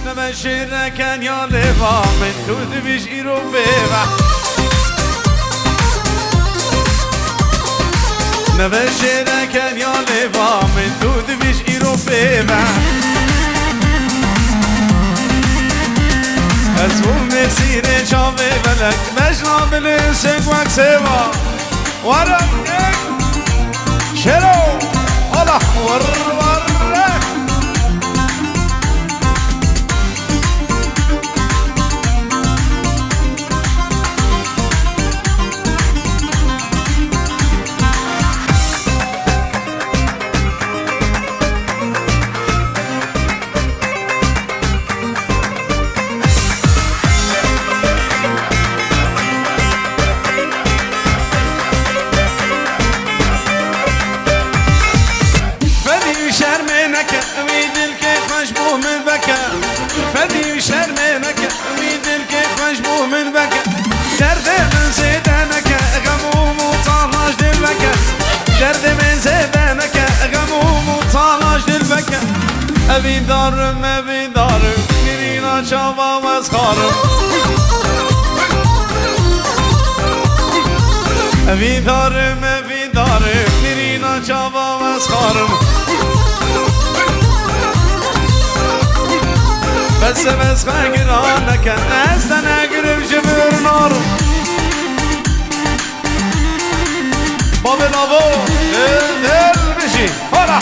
نبشرك يا لفا من تود بشيرو بيبا نبشرك يا لفا من تود بشيرو بيبا اسمو مسير شافي بلك مجرى بالسك وكسيبا ورق شرو الله ورق فدي شرمينك اميد الكيف مشبوه من بكى درد من زيدانك غموم وطالاش دلبكى درد من زيدانك غموم وطالاش دلبكى ابي دارم نرينا شافا مسخارم ابي دارم نرينا شافا مسخارم بس خاقرانك استنى اقرب جبر نار بابي لابو دل بشي هلا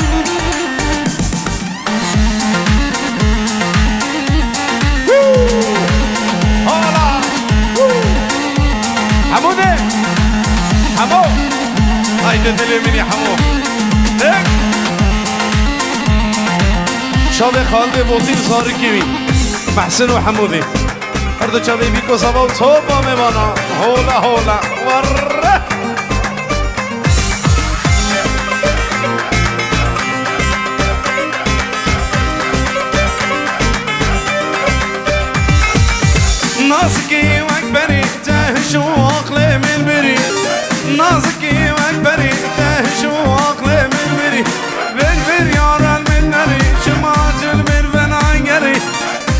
هلا حمودي حمو هاي دلي مني حمو شابه خالد بوتين صار كيمي محسن وحمودي هردو شابه بيكو صبا وصوبا ميوانا هولا ورّه نازكي واكبري تهشو عقلي من بري نازكي واكبري تهشو عقلي من بري بالبريار المنري شمات المرفن عقري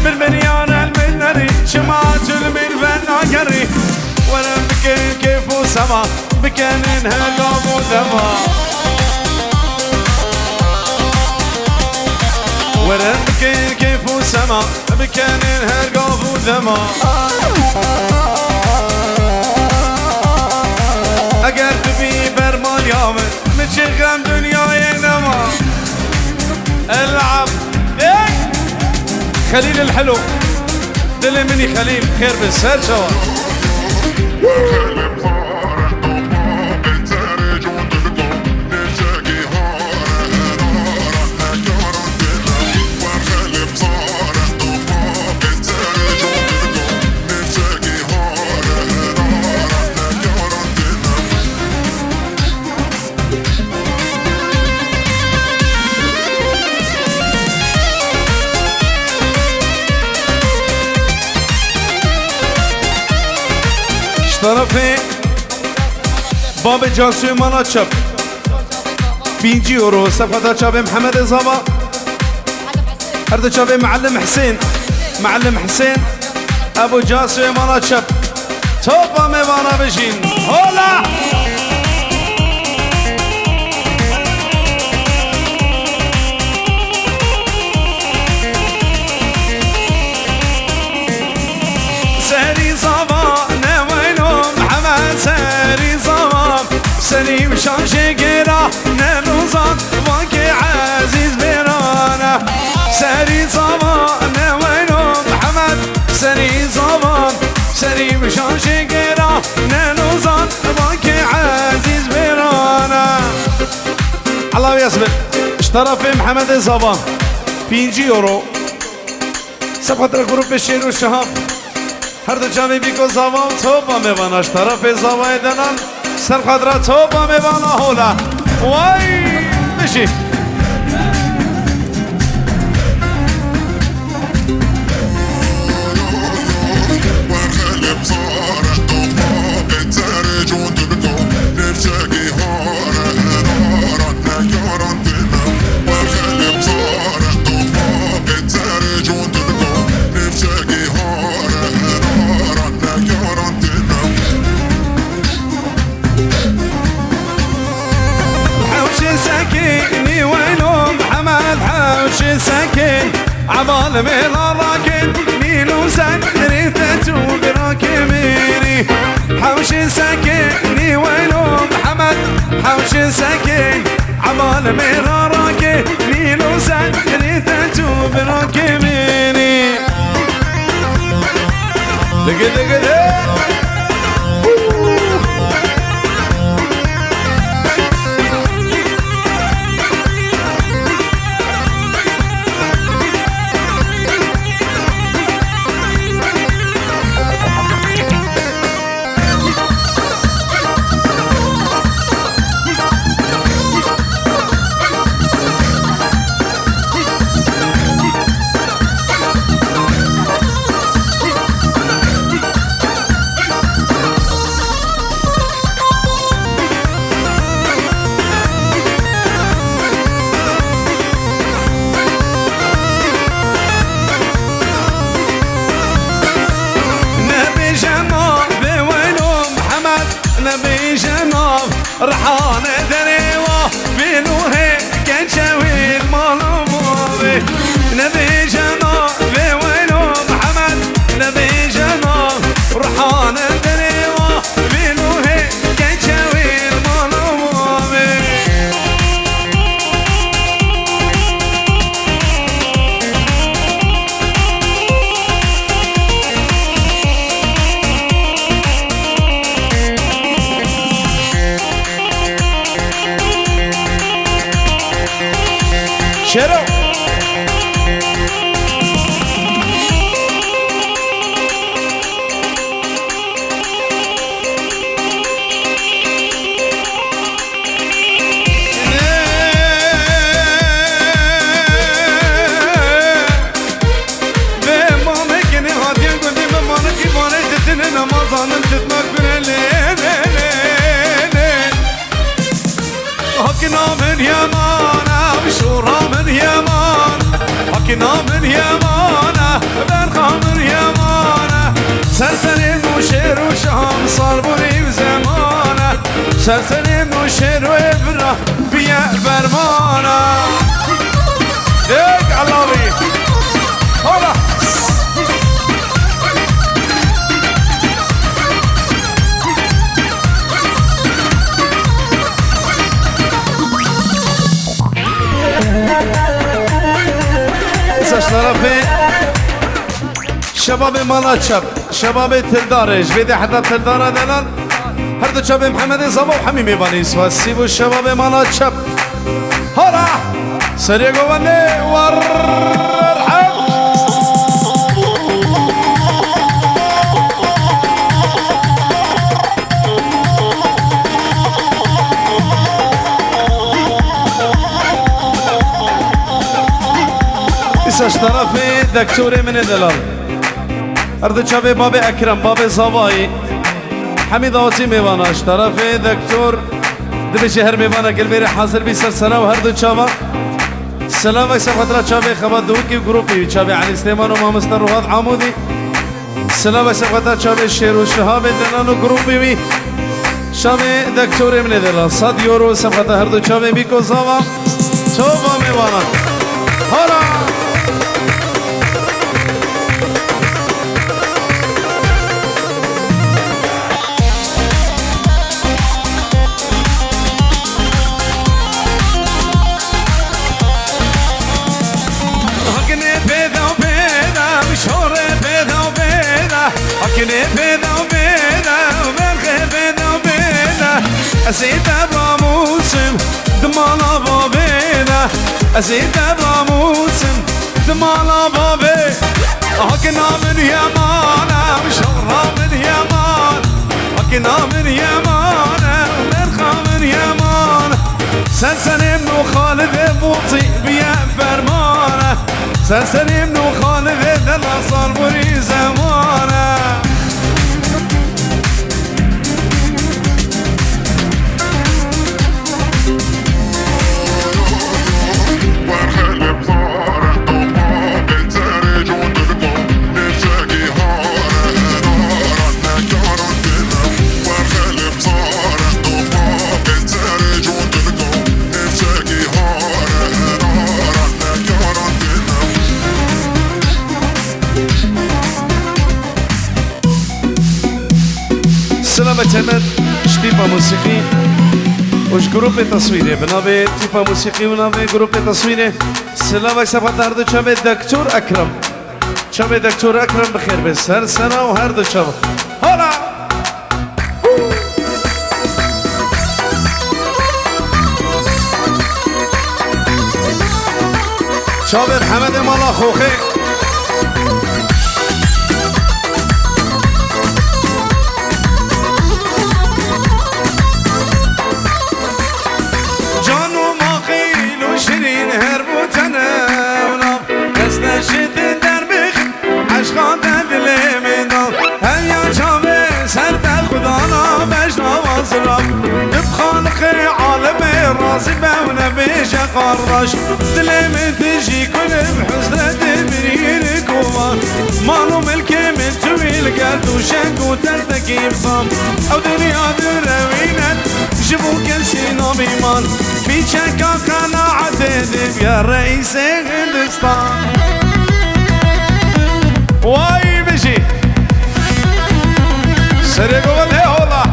بالبريار المنري شمات المرفن عقري وانا بكين كيف وسما بكين انهقام ودما وانا بكين كيف وسما بكين انهقام ودما اگر تبي برمال يامن متشغم دنياي نما العب ايه خليل الحلو دل مني خليل خير بالسهر شوار طرفي باب جاسوی مالا چپ 5 یورو صفحه چاپ محمد زبا هر چاپ معلم حسین ابو جاسوی مالا چپ توپا میوانا بشین هولا سهری زبا سري زمان سليم شاشي قرا نروزان واقع عزيز بيرانا سري زمان وينو محمد سري زمان سليم شاشي قرا نروزان واقع عزيز بيرانا الله يسبق اشترى في محمد زبان 5 يورو صفحة الجروب الشير والشهاب هر دو جامی بیکو زوام توبا میواناش طرف زوای دنان سر خدرا توبا میوانا هولا وای بشی عمال ميلا راكن نيلو سكرت وبراكميني حوش سكني وينو محمد حوش سكن عمال ميلا راكن نيلو سكرت وبراكميني دق دق دق رحان دريوه بينوه كان شاوي المالومه نبي جناب وينو محمد نبي جناب رحان دريوه بينوه كان شاوي المالومه شيرو من يمانه وشورى من يمان حكنا من يمانه برخا من يمانه سلسلم وشير وشام صار بني بزمانه سلسلم وشير وابره بيا فرمانه دق الله بي هلا طرفي شباب مالات شب شباب تلدارج بيدي حتى تلدارة دلال هردو شباب محمد صبا وحميمي بانيس واسيبو الشباب مالات شب هلا سريع قواني وارحب اساش طرفي دكتوري من دلال اردو شباب بابي اكرم بابي صباي حميد آوزی میواناش طرف دکتر دل شهر میوانا گلبیر حاضر بی سر سلام هر دو چاوا سلام اکسا خطرہ چاوی خبر دو کی گروپی چاوی علی سلیمان و مامستر روحات عمودی سلام اکسا خطرہ چاوی شیر و شهاب دلانو گروپی بی چاوی دکتر من دلان 100 یورو سمخطہ هر دو چاوی بی کو زاوا چاوا میوانا هارا أكني بينا وبينا وبرخي بينا وبينا أزيد الراموسم دمالا بابينا أزيد الراموسم دمالا بابي أكنا من يمانا وشرها من يمان أكنا من يمانا وبرخا من يمان سلسلم وخالد بوطي بيا فرمانه سلسلم وخالد دلا صار بري زمانه سلامة تمد شتيبا موسيقي وش جروب تصويري بنابي تيبا موسيقي ونابي جروب تصويري سلامة سبقت هردو شابه دكتور أكرم شابه دكتور أكرم بخير بس هر سنة وهردو شابه هلا شابه محمد مالا خوخي شد در بخ عشقات دل من دال هم یا جامه سر در خدا نامش نواز رب دب خالق عالم رازی بونه بیشه قراش دل من تجی کنم حسنت بریر کوان مالو ملک من تویل گرد و شنگ و تردکی بسام او دنیا در روینت جبو کسی نامیمان بیچه که قناعت دب یا رئیس هندستان واي بشي سريقو ودي هولا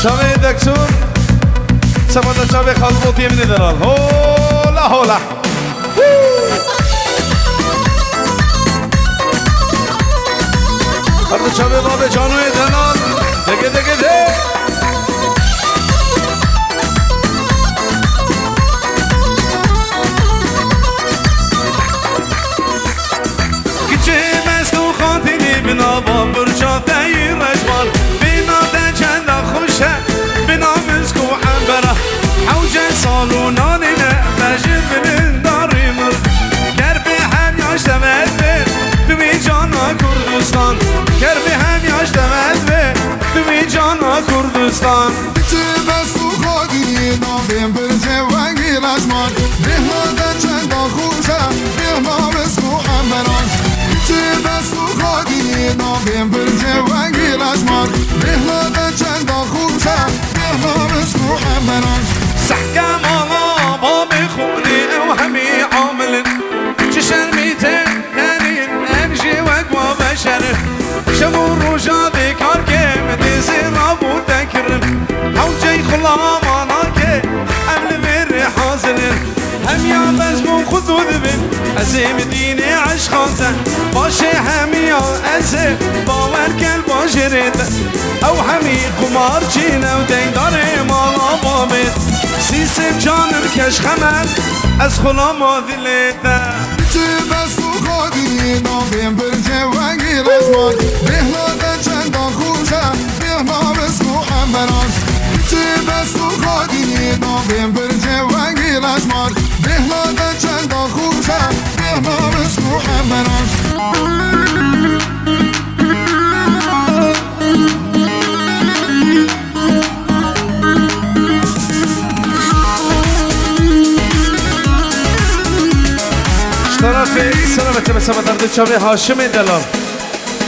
شابه دكتور سبتا شابه خلبوطي من دلال هولا هولا هرد شابه بابه جانوی دلال دگه دگه ده بنا با برجاته رجمال بنا ده چند خوشه بنا مسکو عنبره حوجه سالونانی نه مجید بلند داری مرد کربی هم یاش دمت به دوی جانا کردستان کربی هم یاش دمت به دوی جانا کردستان چه بسو خودی نابیم برجه ونگی رجمال بنا ده چند خوشه بنا مسکو عنبران چه بسو خودی نابیم برجه ونگی رجمال بهلاده چند خوشه بهنام اسمو امران سحکم آلا با بخونی او همی عاملن چه شرمیته نرین انجی وگوا بشره شمو روژا دیکار که مدیزی رابو دکرن حوجه خلامانا که امل بری حاضرن هم یا بزمون خدود بین ازیم دینی عشقانته باشه همی یا ازه باور کل باشه رید او همی قمار چینه و دیداره مالا بابید سیسم جانم کش خمد از خلا ما دلیده چه بسو خودی نابیم برجه ونگی رجمان بهلاده چند خوشه بهنام اسمو امران چه بسو خودی نابیم برجه ونگی رجمان بهلاده چند خوشه بهنام اسمو امران سلامت بسمت درد چاوه هاشم دلال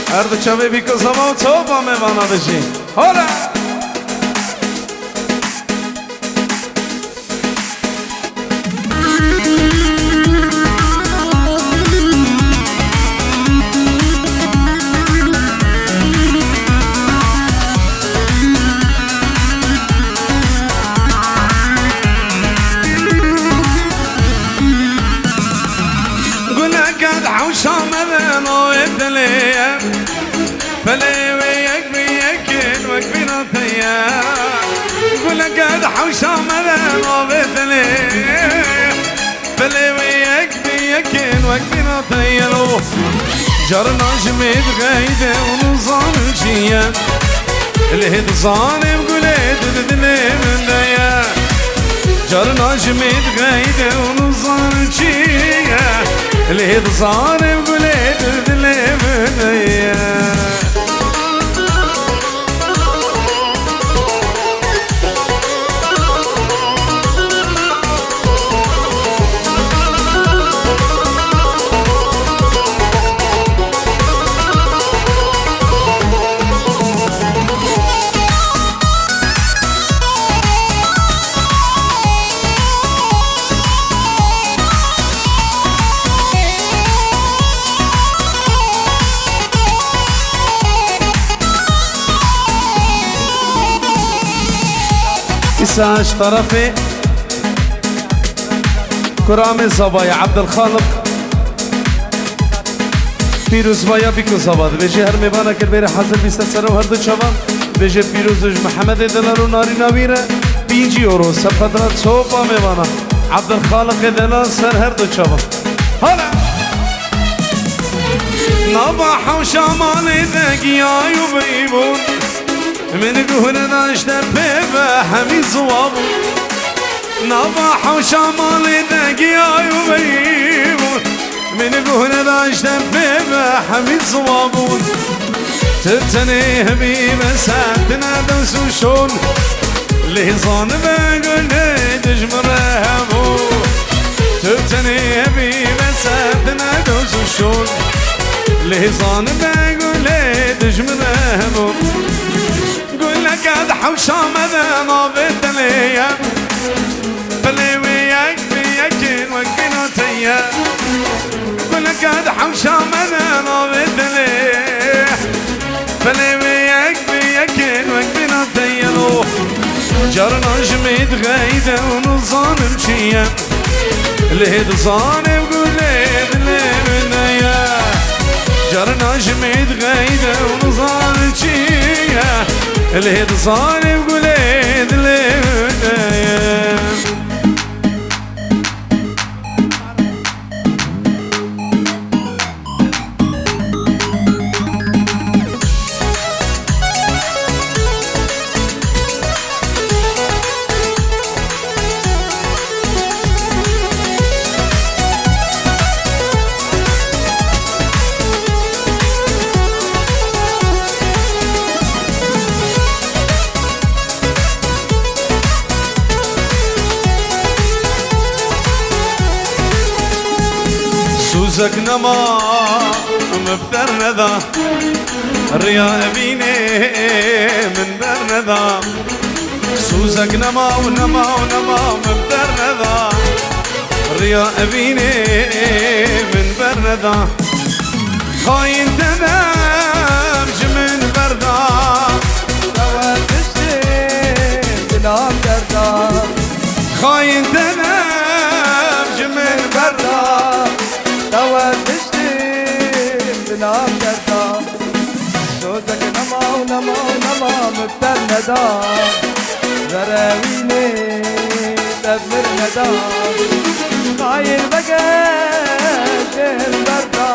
درد چاوه بیکو زمان تو با میوانا بشی هولا فلي وياك بياكل وكبينا ثيا قول قد حوشة مذا مثلي فلي وياك بياكل وكبينا ثيا جرنا جميد غايدة ونظام الجيا الهد ظالم قوليت دلي من ديا جرنا جميد غايدة ونظام الجيا الهد ظالم قوليت دلي من ديا مساج طرفي كرامي صبايا عبد الخالق پیروز بایا بیکو زباد بجی هر میبانه که بیر حاضر بیست سر و هر دو چوان بجی پیروزش محمد دلار و ناری نویره 5 یورو سپدرات صوبا میبانه عبدالخالق دلار سر هر دو چوان حالا نباح و شامان دقیای و بیبون من گهر داشته به همی زوابون نباح و شامان دقیای و بیبون من قهر داشتم به حمید صوابون تبتني حبيبه ساعتنا دوسوشون لهزان بقول دجمره همو تبتني حبيبه ساعتنا دوسوشون لهزان بقول دجمره همو قول لك هذا حوشام هذا نابت ليا فلي وياك بياكين وقفنا تيا لك هذا حوشام انا نابت ليه فلي وياك بياكين وقفنا تيلو جرنا جميد غايدة ونظان مشيا لهد صاني وقول ليه منايا جرنا جميد غايدة ونظان مشيا لهد صاني وقول ليه منايا سوزك نما مبترنذا الرياء بيني من برنذا سوزك نما ونما ونما مبترنذا الرياء بيني من برنذا خاين تنامج من بردا تواتشتي بنام دردا خاين تنامج من بردا تواتشتي بنام دردا سوزك نما ونما ونما مبترنذا زراويني تبلر ندى خاين بقاش البردا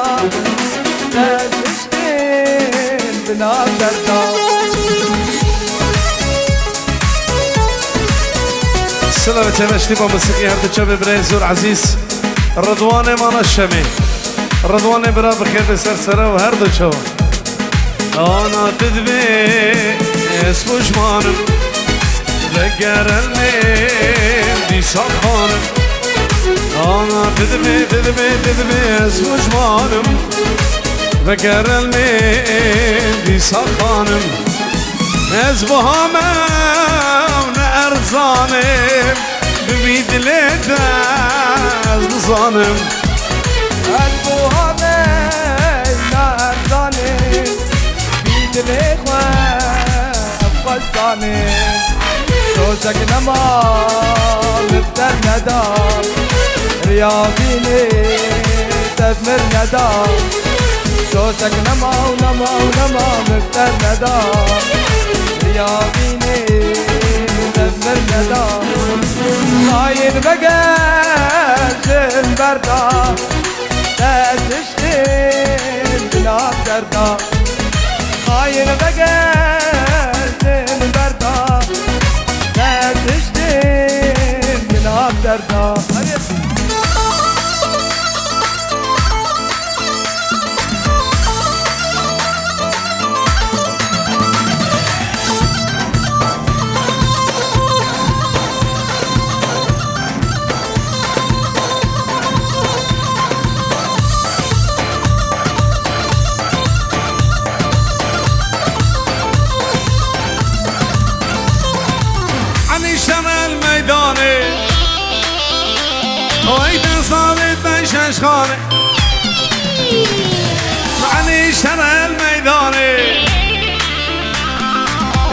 تشتين بنام دردا السلام تمشتي موسيقى هرد شباب بريزور عزيز الرضوان مانا الشمي الرضوان برا بخير بسر سرا وهرد شباب انا تدبي اسمو جمانم ذكر الميم دي صخانم انا تدبي اسمو جمانم ذكر الميم دي صخانم ازبها ما ارزانم ببيد ليتاز نصانم ازبها ما ارزانم بيد ليتاز نصانم سوزك نما مبتر ندى رياضيني تدمر ندى سوزك نما ونما ونما مبتر ندى رياضيني تدمر ندى خاين بقاش البردا تشتين بنام دردا خاين بقاش البردا تشتين بنام دردا خانه معني شرع الميداني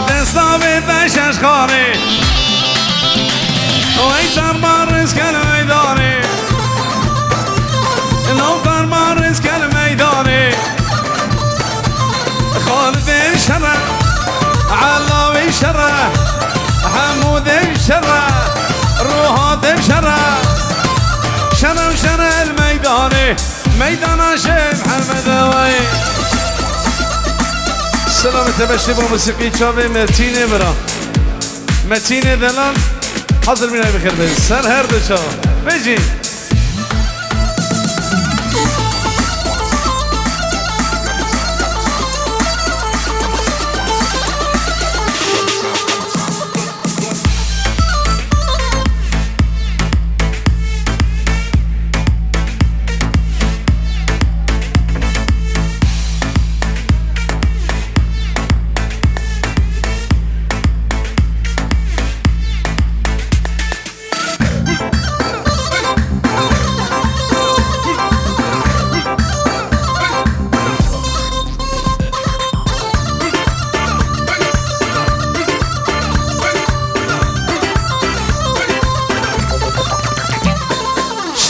دستاوي بشش خانه ويتر مارس كالميداني نوتر مارس كالميداني خالد الشرع علاوي الشرع حمود الشرع روحات الشرع شرع وشرع الميداني ميدان شيخ محمد وي سلامة تبشتي بموسيقى شابي متيني برا متيني دلال حاضر من هاي بخير بس سر هردو شابا بيجي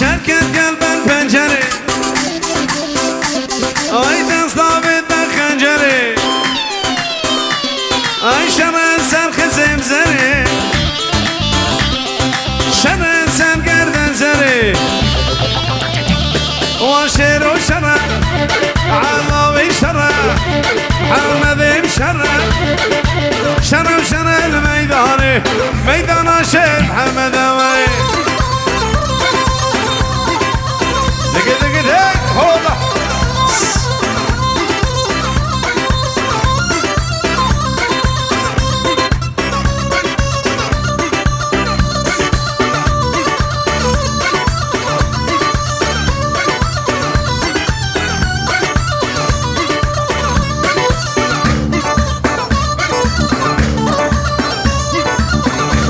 شركت قلب البنجري اي تصطابت الخنجري اي شمن سرخ زمزري شمن سن قرد زري وشير وشرع علاوي شرع حمد بشرع شرع وشرع الميداني ميدان شيخ محمد وي هولا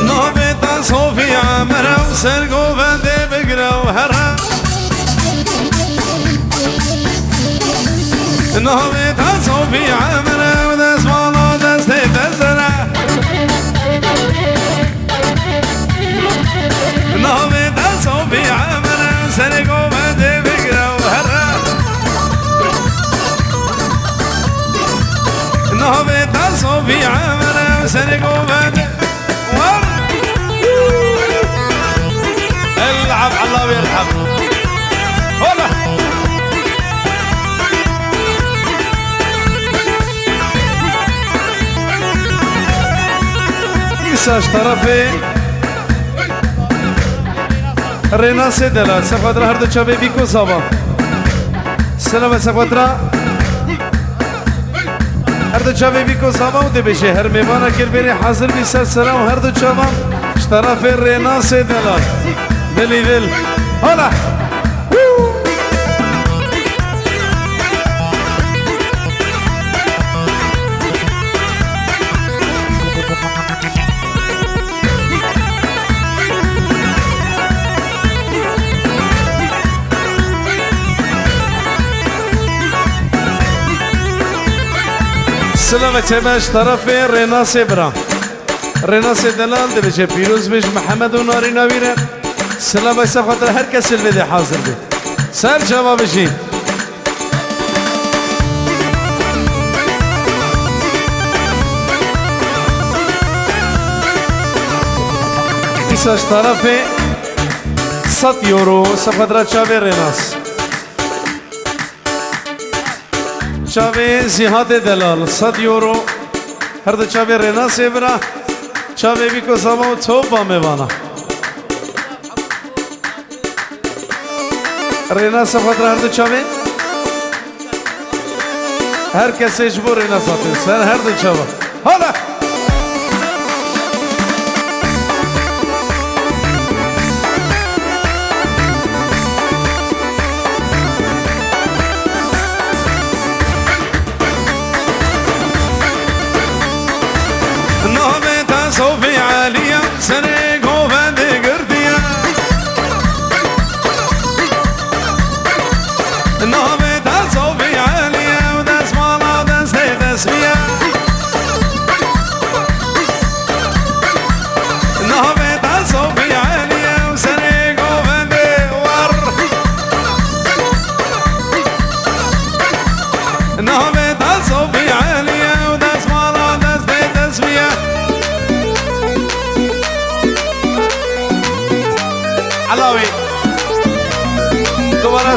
نوبة صوفي عمرة وسرقوا فندي بقرا وهرا نهضي تصو في عمره ودس والله دستي تزرع نهضي تصو في عمره سرقوا بدي فكرة وهرة نهضي تصو في عمره سرقوا بدي العب الله ويرحم هلا ساش طرفي ريناسي دلال سفادرا هر دو چاوه بیکو سابا سلام سفادرا هر دو چاوه بیکو سابا و ده بشه هر میوانا کل بری حاضر بی سر سلام هر دو چاوه طرف ريناسي دلال دلی دل هلا سلامة باش طرفي ريناسي برا ريناسي دلال دي بيجي بيروز بيج محمد وناري نويرة سلامة سخاطر هر كس الفيديو حاضر بي سر جواب بيجي إيساش طرفي 100 يورو سخاطر تشافي ريناس چاوه زیاد دلال 100 یورو هر دو چاوه ریناسه برا چاوه بیکو ساما و توب با میوانا ریناسه خاطر هر دو چاوه هر کسی اجبور ریناساته سر هر دو چاوه حالا صوفي عالية سرق وفندي قردية نهبتها صوفي عالية ودس مالا دستي تسمية نهبتها صوفي عالية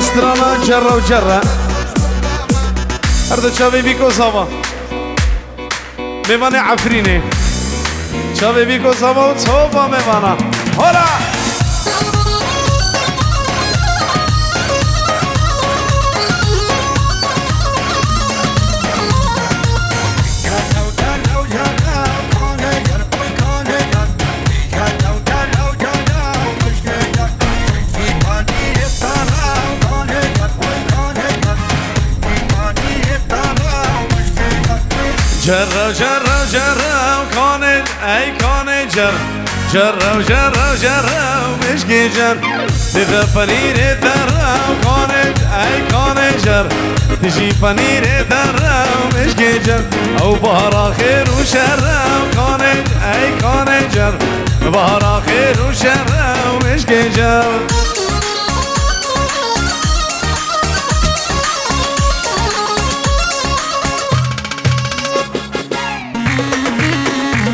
استرانا جرة وجرة أرد شابي بيكو صابا ميواني عفريني شابي بيكو صابا وتصوبا ميوانا هلا جرة جرة جرة وكانت اي كانت جرة وجرة جرة ومشكي جر تذا فنير درة وكانت اي كانت جر تجي فنير درة ومشكي جر او بهار خير وشرة وكانت اي كانت جر بهار خير وشرة ومشكي جر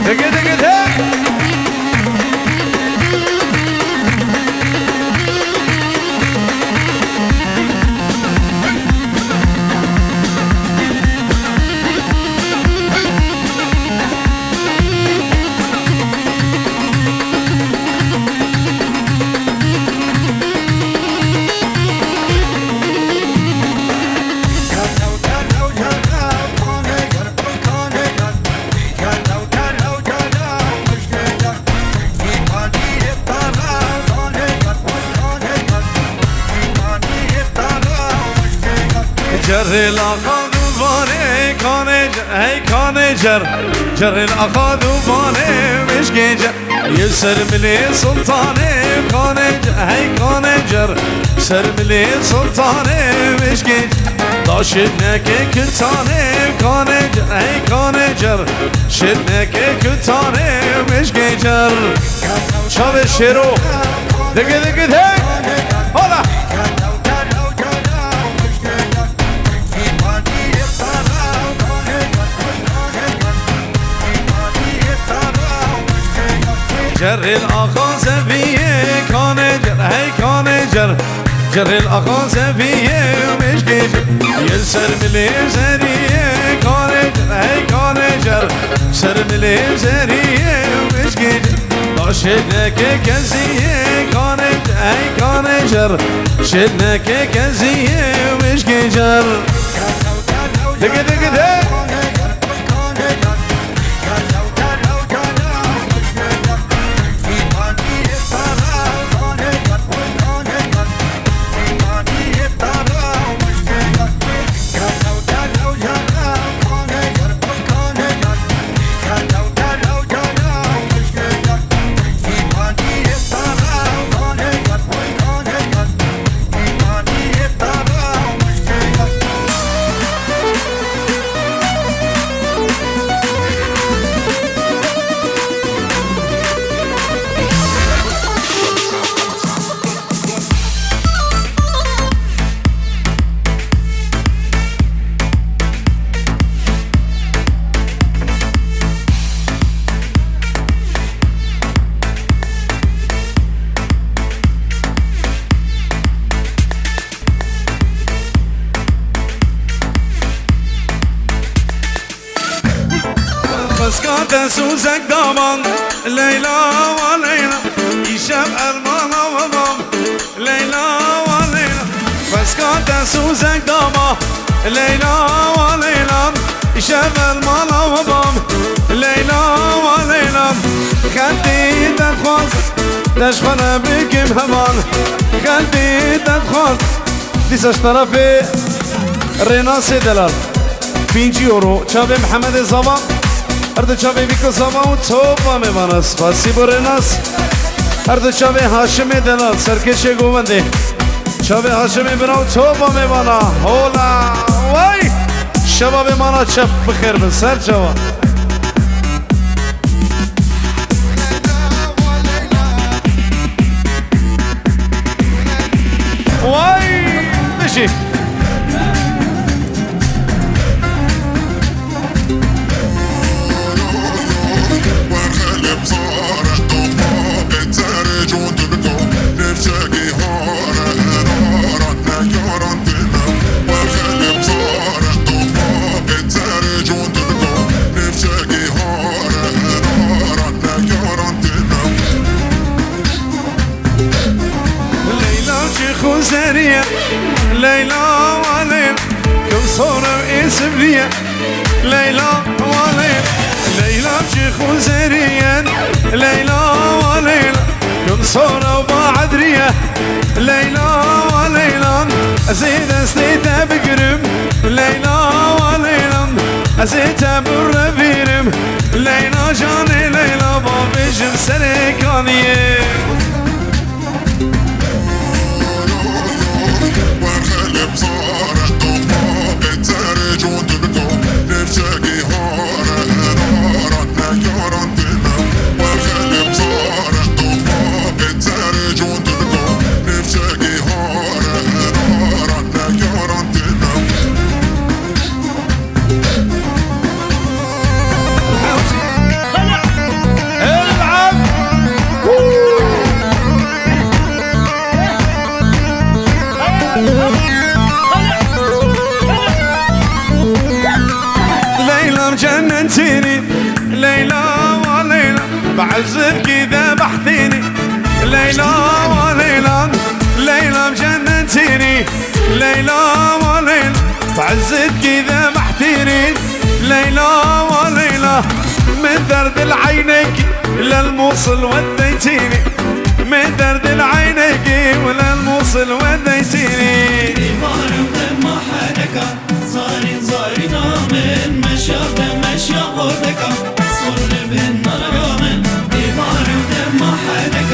دقي دقي دقي جر الأخذ وباني كانج هي كانجر جر الأخذ وباني مش جيجر يسر ملي سلطاني كانج هي كانجر سر ملي سلطاني مش جيجر داشتنك كتاني كانج هي كانجر شتنك كتاني مش جيجر شاب الشيرو دقي دقي دقي هلا جر الأخاز فيه كانجر هي كانجر جر الأخاز فيه مش جيجر يلسر ملي زريه كانجر هي كانجر سر ملي زريه مش جيجر شدنك كزيه كانجر هي كانجر شدنك كزيه مش جيجر دقي دقي دقي Kaskade suzek daman Leyla ve Leyla İşem ermana babam Leyla ve Leyla Kaskade suzek daman Leyla ve Leyla İşem ermana babam Leyla ve Leyla Kalbi تخواز تشخنا بكم همان قلبي تخواز ديساش طرفي ريناسي دلال 5 يورو چاوه محمد زبا هر چاوه بیکو زبا و توبا میوانست فاسیبو ریناس هر چاوه هاشم دلال سرکش گوونده چاوه هاشم بناو توبا میوانا هولا وای شباب مانا چپ بخیر بن سر چوا وای بشی صورة اسم ليا ليلى وليلى ليلى بشيخ وزريان ليلى وليلى كن صورة وبعد ريا ليلى وليلى أزيد أستيتا بقرم ليلى وليلى أزيتا بالربيرم ليلى جاني ليلى بابي جنسري كانيه وخلب صارت طبا بتسرج وتبقى نرتقي هارا هرارا نيارا تنا وخلب صارت طبا بتسرج وتبقى نرتقي هارا هرارا نيارا تنا ليلى مجننتيني ليلى وليلى بعزك كذا بحثيني ليلى وليلى ليلى مجننتيني ليلى وليلى بعزك كذا بحثيني ليلى وليلى من درد العينك للموصل وديتيني من درد العينك وللموصل وديتيني ما حدك صارين زارينا من مشاق مشاق وردك صور بهن رقامن ديوار ما حدك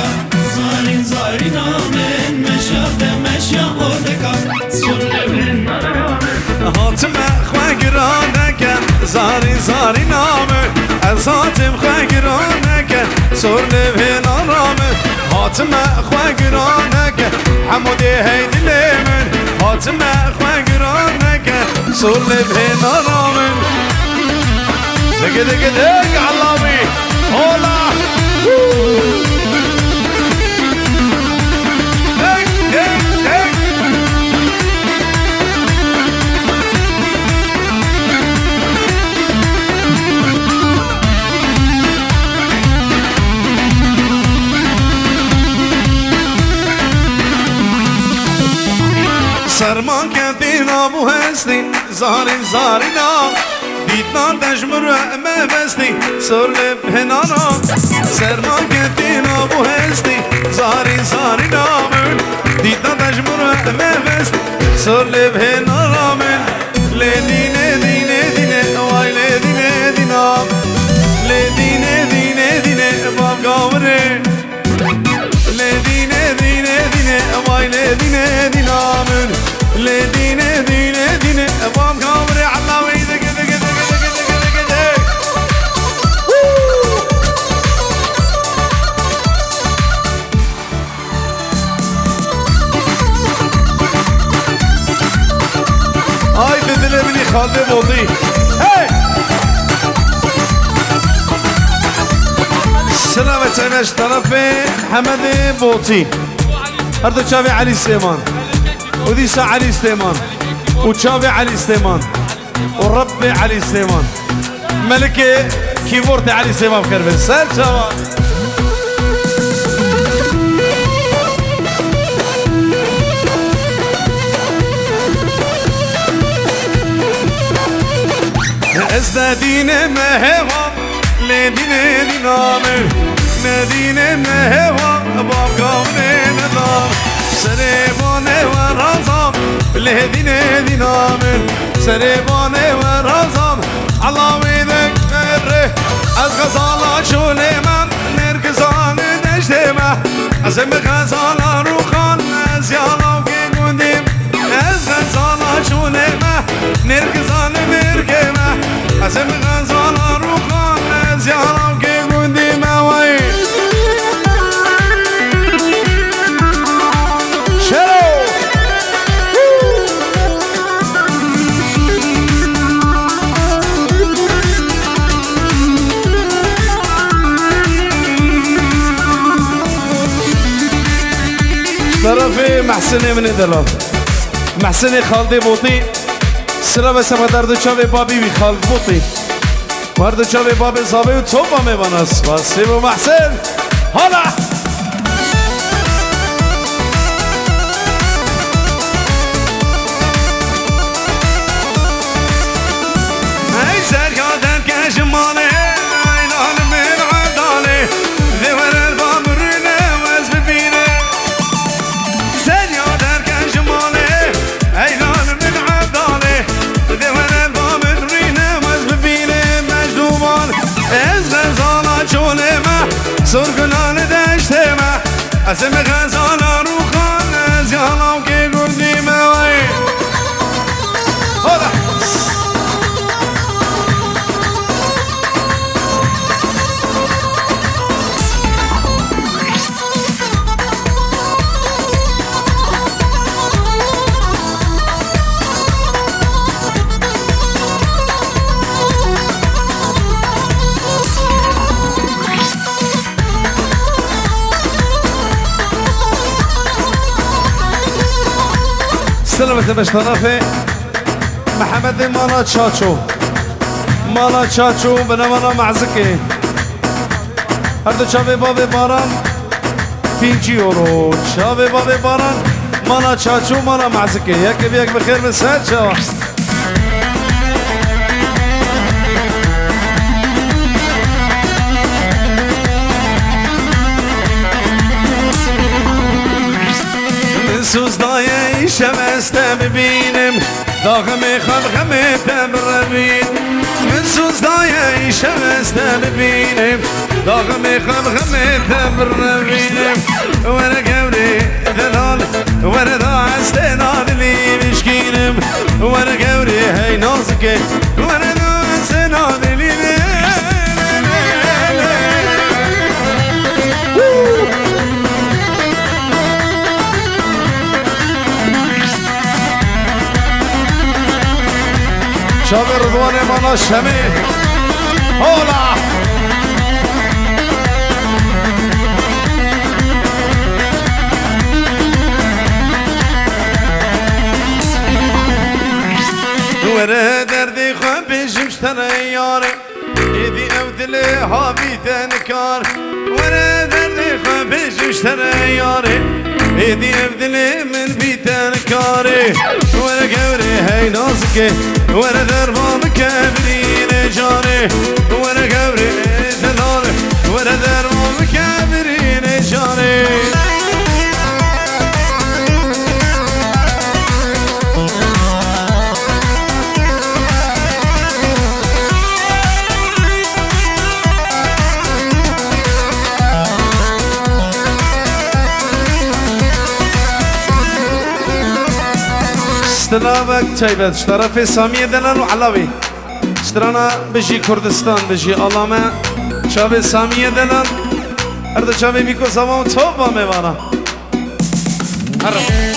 صارين زارينا من مشاق مشاق وردك صور بهن رقامن هاتم خواقرانك زاري زاري نامه أزاتم خواقرانك صور بهن رامه هاتم خواقرانك حمودي هيدي ليمن هاتم خواقرانك صور بهن رامه دق دق دق علامي هولا دق دق دق سرمان كثير ابو هستي زاري زاري نام ديتنا تجمر ما بستي صور بهنا نام سرمان كثير ابو هستي زاري زاري نام ديتنا تجمر ما بستي صور بهنا نام لدينا دينا دينا واي لدينا دينا لدينا دينا دينا باب قاوري لدينا دينا دينا واي لدينا دينا لدينا دينا دينا باب قاوري علاوي دق دق دق دق دق دق دق هاي بدل مني خالد بوطي هاي سلامة عيناش طرفي حمد بوطي هردو تشافي علي سليمان وديسا علي سليمان وتشافي علي سليمان وربي علي سليمان ملكي كيبورد علي سليمان بكربل سال شباب ازدادين ما هوا لدينا دينامر ندينا ما هوا باب قومي نظام سريباني ورازم لدينا دينامر سريباني ورازم علاوي ذكره از غزالة شوليمان نركزان نجدمه ازم غزالة روخان از يالا وكي قديم از غزالة شوليمان نركزان مركمه ازم غزالة روخان از يالا وكي قديمه وي طرفي محسني من دلال محسني خالدي بوطي سلام سما درد چاوي بابي بي خالد بوطي مرد چاوي بابي صابي و توبا میبانست واسيب و محسن حالا اسم غزالا رو خان از یالاو که گردی موی حالا سلامت باش طرفي محمد مالا تشاتشو مالا تشاتشو بنا مالا معزكي هردو شابي بابي باران فينجي يورو شابي بابي باران مالا تشاتشو مالا معزكي ياك بياك بخير من سهل شوا سوز دایه شمسته ببینم داغمی خلقمی تبربین من سوز دایه شمسته ببینم داغمی خلقمی تبربینم ورا گوری دلال ورا دا استناد لی بشکینم ورا گوری هی نازکه ورا دا استناد لی شاب رضوان مانا شمی هولا وره دردی خواه بیشم شتنه یاره ایدی او دلی هاوی تنکار وره دردی خواه بیشم شتنه یاره ایدی او دلی من بی تنکاره وره گوری هی نازکه وره دربام کبرین جانه وره گوری دلاره وره دربام کبرین جانه استنابك تايبت طرفي سامية دلال وعلاوي استرانا بجي كردستان بجي علامة شابي سامية دلال هرده شابي بيكو سامو توبا ميوانا هرب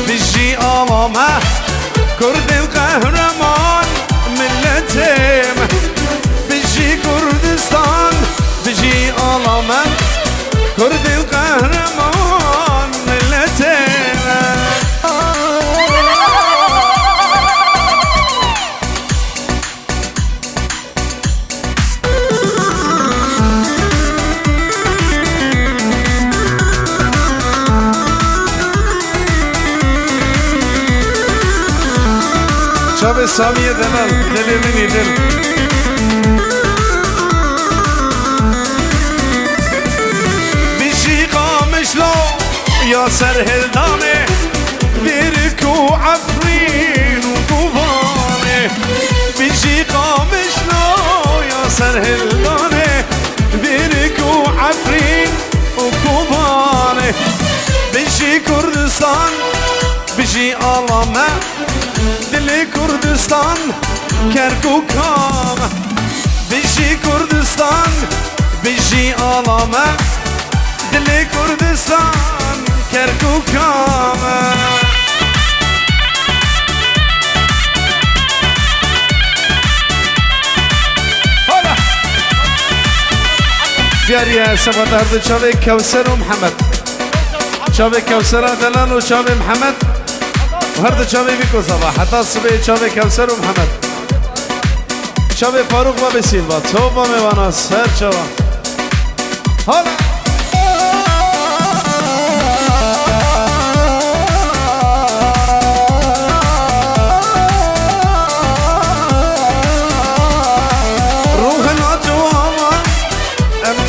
بيجي آلامة كرد القهرمان ملتهم بيجي كردستان بيجي آلامة كرد القهرمان ملتهم شاب سامية دلال دلي مني دل بيجي قامش لو يا سرهل دامي بيركو عفرين وقوفاني بيجي قامش لو يا سرهل دامي بيركو عفرين وقوفاني بيجي كردستان بيجي علامة دلی کردستان کرکوکام بیشی کردستان بیشی آلامه دلی کردستان کرکوکام حالا بیاری سبت هرده چاوه کوسر و محمد چاوه کوسر دلال و چاوه محمد وهرد شابي بيكو صباح حتى الصبح شابي كوثر ومحمد شابي فاروق و بسيلفا توبا ميوانا سهر شوا هلا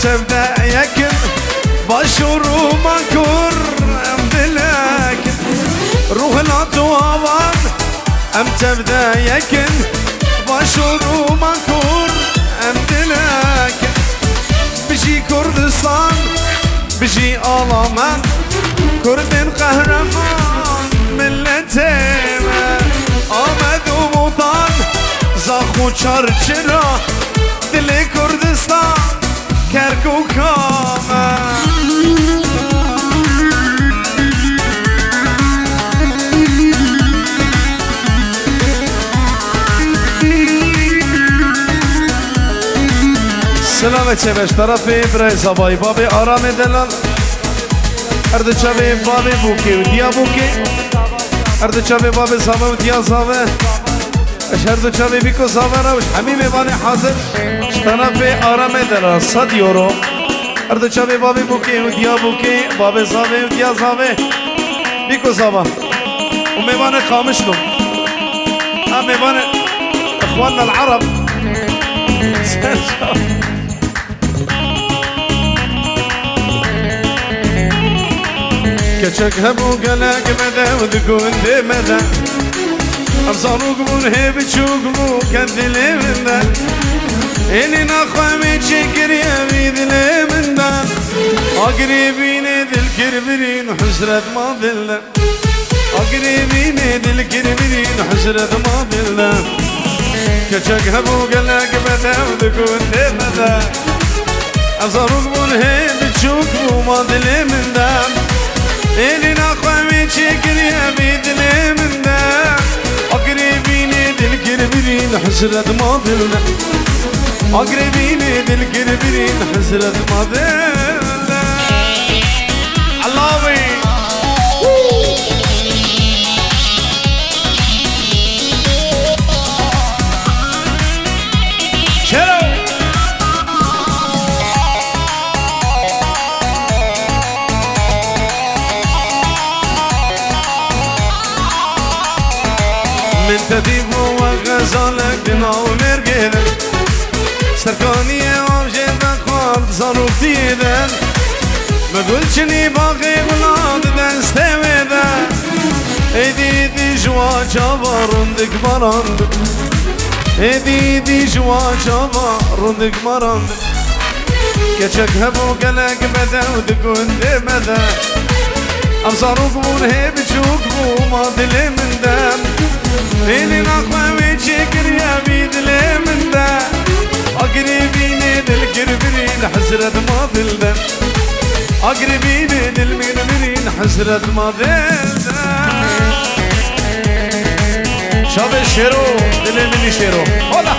تبدأ يكن باشورو مكور أمدلك روح لا توابان أم تبدأ يكن باشورو مكور أمدلك بجي كردستان بجي آلامان كردن قهرمان ملتهم آمد و موطان زاخو چرچرا دل کردستان کرکوکامه سلامت چه بش طرفی برای زبایی بابی آرام دلال ارد چاوی بابی بوکی و دیا بوکی ارد چاوی بابی زبا و دیا زبا اش ارد چاوی بیکو زبا روش همین میبانی حاضر طرفی آرام دلال 100 یورو ارد چاوی بابی بوکی و دیا بوکی بابی زبا و دیا زبا بیکو زبا و میبانی خامش لهم هم میبانی اخواننا العرب كشك هبو قلق مدى وذكون دي مدى أبصاروك من هيب تشوك مو كدلي من ذا إني نخوامي تشكر يا بيدلي من ذا أقربين دل كربرين حسرة ما ذلنا أقربين دل كربرين حسرة ما ذلنا كشك هبو قلق مدى وذكون دي مدى أبصاروك من هيب تشوك مو ما ذلي من ذا إلي نخوامي تشكر يا بيدلي من ذا أقربين دل كربرين حسرة ما ذلنا أقربين دل كربرين حسرة ما ذلنا علاوي شلو من تديب وغزالك دنا ومرقيدا سركانية وبجيب أخوات صاروك تيدا ما قلتشني باقي بلاد دستويدا ايدي جوا جابا رندك مرند ايدي جوا جابا رندك مرند كشك هبو قلق بدا ودقون دي مدى أبصاروك بون هيب تشوك بو ما دلي من دام إلي نخوامي تشكر يا بيدلي من دا أقربين دل كربرين حسرة ما ذلنا أقربين دل مرمرين حسرة ما ذلنا شاب الشيرو دل مني شيرو هلا